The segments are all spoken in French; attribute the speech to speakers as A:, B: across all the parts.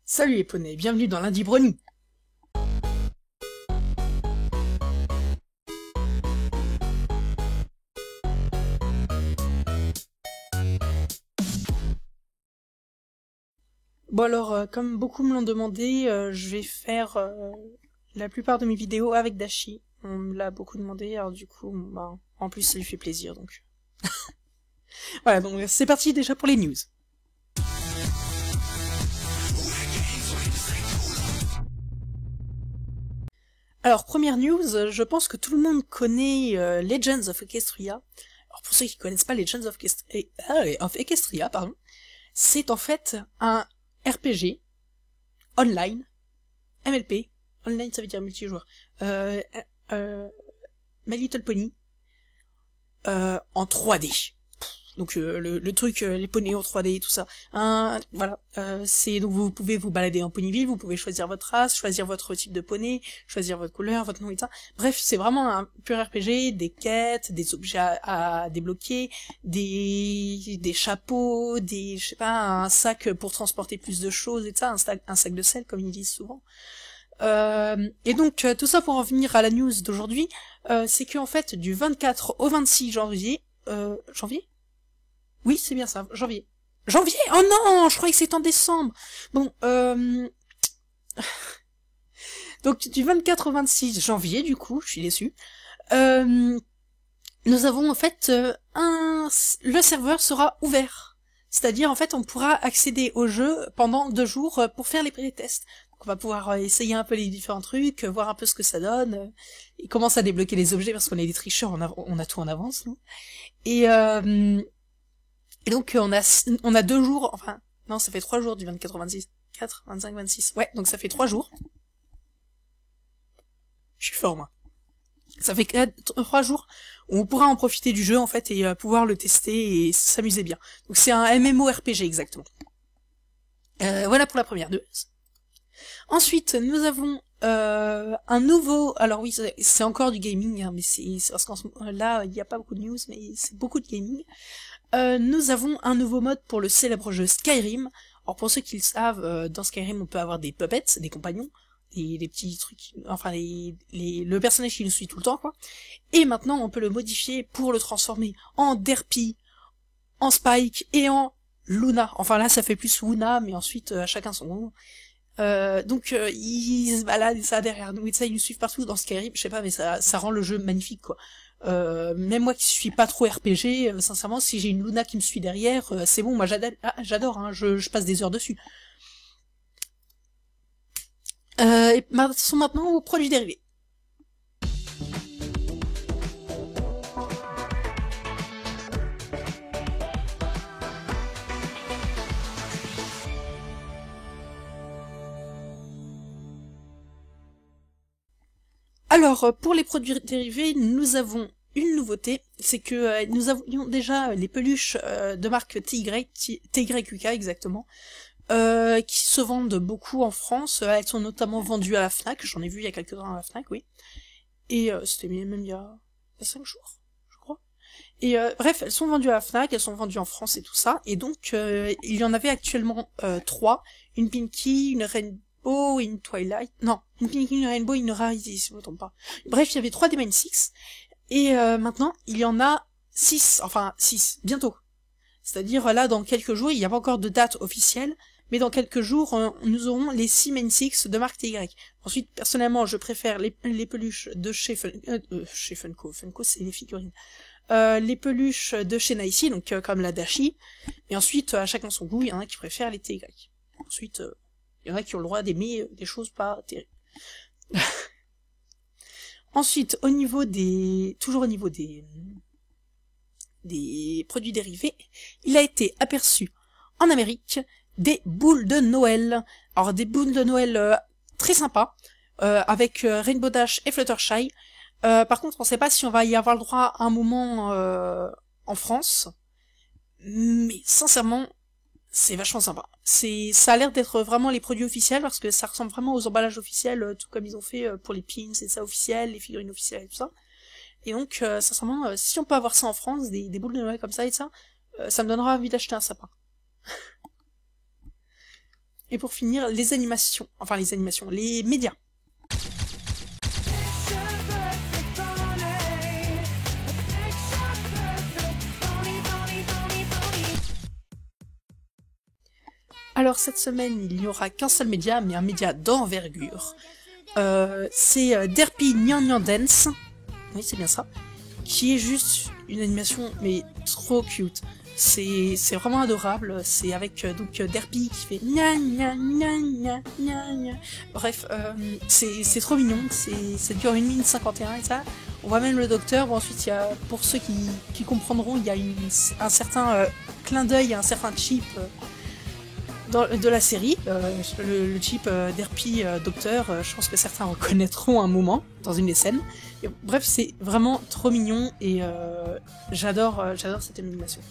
A: Salut les poneys, bienvenue dans Lundi Brony. Bon alors, comme beaucoup me l'ont demandé, je vais faire la plupart de mes vidéos avec Dashi. On me l'a beaucoup demandé, alors du coup, bah, en plus ça lui fait plaisir, donc... Voilà, donc c'est parti déjà pour les news. Alors, première news, je pense que tout le monde connaît Legends of Equestria. Alors pour ceux qui connaissent pas Legends of Equestria, pardon, c'est en fait un RPG online, MLP, online ça veut dire multijoueur, euh, euh, My Little Pony, en 3D. Donc le truc, les poneys en 3D, tout ça. Voilà, c'est donc vous pouvez vous balader en Ponyville, vous pouvez choisir votre race, choisir votre type de poney, choisir votre couleur, votre nom et ça. Bref, c'est vraiment un pur RPG, des quêtes, des objets à débloquer, des chapeaux, je sais pas, un sac pour transporter plus de choses et ça, un sac de sel comme ils disent souvent. Et donc tout ça pour en venir à la news d'aujourd'hui, c'est que en fait du 24 au 26 janvier, janvier? Oui, c'est bien ça, janvier. Janvier? Oh non, je croyais que c'était en décembre. Bon, donc du 24 au 26 janvier, du coup, je suis déçue. Nous avons en fait le serveur sera ouvert. C'est-à-dire en fait on pourra accéder au jeu pendant 2 jours pour faire les pré-tests. Donc on va pouvoir essayer un peu les différents trucs, voir un peu ce que ça donne, et commencer à débloquer les objets parce qu'on est des tricheurs, on a tout en avance, nous. Et donc on a 2 jours, enfin non ça fait 3 jours du 24 au 26, 4, 25, 26. Ouais, donc ça fait 3 jours. Je suis fort moi. Ça fait 3 jours où on pourra en profiter du jeu en fait et pouvoir le tester et s'amuser bien. Donc c'est un MMORPG exactement. Voilà pour la première news. Ensuite nous avons un nouveau, alors oui c'est encore du gaming, hein, mais c'est parce qu'en là il n'y a pas beaucoup de news, mais c'est beaucoup de gaming. Nous avons un nouveau mode pour le célèbre jeu Skyrim. Alors pour ceux qui le savent, dans Skyrim on peut avoir des puppets, des compagnons, des petits trucs, enfin le personnage qui nous suit tout le temps quoi. Et maintenant on peut le modifier pour le transformer en Derpy, en Spike et en Luna. Enfin là ça fait plus Luna, mais ensuite à chacun son nom. Donc ils se baladent ça derrière nous et ça ils nous suivent partout dans Skyrim, je sais pas mais ça rend le jeu magnifique quoi. Même moi qui suis pas trop RPG, sincèrement si j'ai une Luna qui me suit derrière, c'est bon, moi j'adore, hein, je passe des heures dessus. Et passons maintenant aux produits dérivés. Alors, pour les produits dérivés, nous avons une nouveauté, c'est que nous avions déjà les peluches de marque TYQK exactement, qui se vendent beaucoup en France. Elles sont notamment vendues à la Fnac, j'en ai vu il y a quelques temps à la Fnac, oui. Et c'était même il y a 5 jours, je crois. Et bref, elles sont vendues à la Fnac, elles sont vendues en France et tout ça. Et donc, il y en avait actuellement 3. Une Pinky, une Rainbow et une Twilight. Non, une Pinky, une Rainbow et une Rarity, si je me trompe pas. Bref, il y avait 3 Demon 6. Et maintenant, il y en a 6. Enfin, 6, bientôt. C'est-à-dire, là, dans quelques jours, il n'y a pas encore de date officielle, mais dans quelques jours, nous aurons les 6 Main 6 de marque TY. Ensuite, personnellement, je préfère les peluches de chez Funko. Funko, c'est les figurines. Les peluches de chez Nike, donc comme la Dashi. Et ensuite, à chacun son goût, il y en a qui préfèrent les TY. Ensuite, il y en a qui ont le droit d'aimer des choses pas terribles. Ensuite, toujours au niveau des produits dérivés, il a été aperçu en Amérique des boules de Noël. Alors des boules de Noël très sympas, avec Rainbow Dash et Fluttershy. Par contre, on sait pas si on va y avoir le droit à un moment en France, mais sincèrement, c'est vachement sympa. Ça a l'air d'être vraiment les produits officiels parce que ça ressemble vraiment aux emballages officiels, tout comme ils ont fait pour les pins et ça officiels, les figurines officielles et tout ça. Et donc, sincèrement, si on peut avoir ça en France, des boules de Noël comme ça et ça me donnera envie d'acheter un sapin. Et pour finir, les animations. Enfin, les médias. Alors cette semaine, il n'y aura qu'un seul média, mais un média d'envergure. C'est Derpy Nyan Nyan Dance, oui c'est bien ça, qui est juste une animation mais trop cute. C'est vraiment adorable, c'est avec donc Derpy qui fait gna gna gna gna gna gna. Bref, c'est trop mignon, ça dure 1 minute 51 et ça. On voit même le docteur, bon ensuite il y a, pour ceux qui comprendront, il y a un certain clin d'œil, un certain chip de la série, le chip Derpy Docteur, je pense que certains reconnaîtront un moment dans une des scènes. Et, bref, c'est vraiment trop mignon et j'adore cette animation.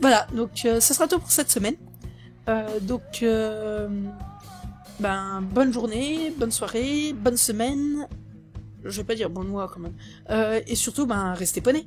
A: Voilà, donc ce sera tout pour cette semaine. Bonne journée, bonne soirée, bonne semaine. Je vais pas dire bon mois quand même. Et surtout, restez poney.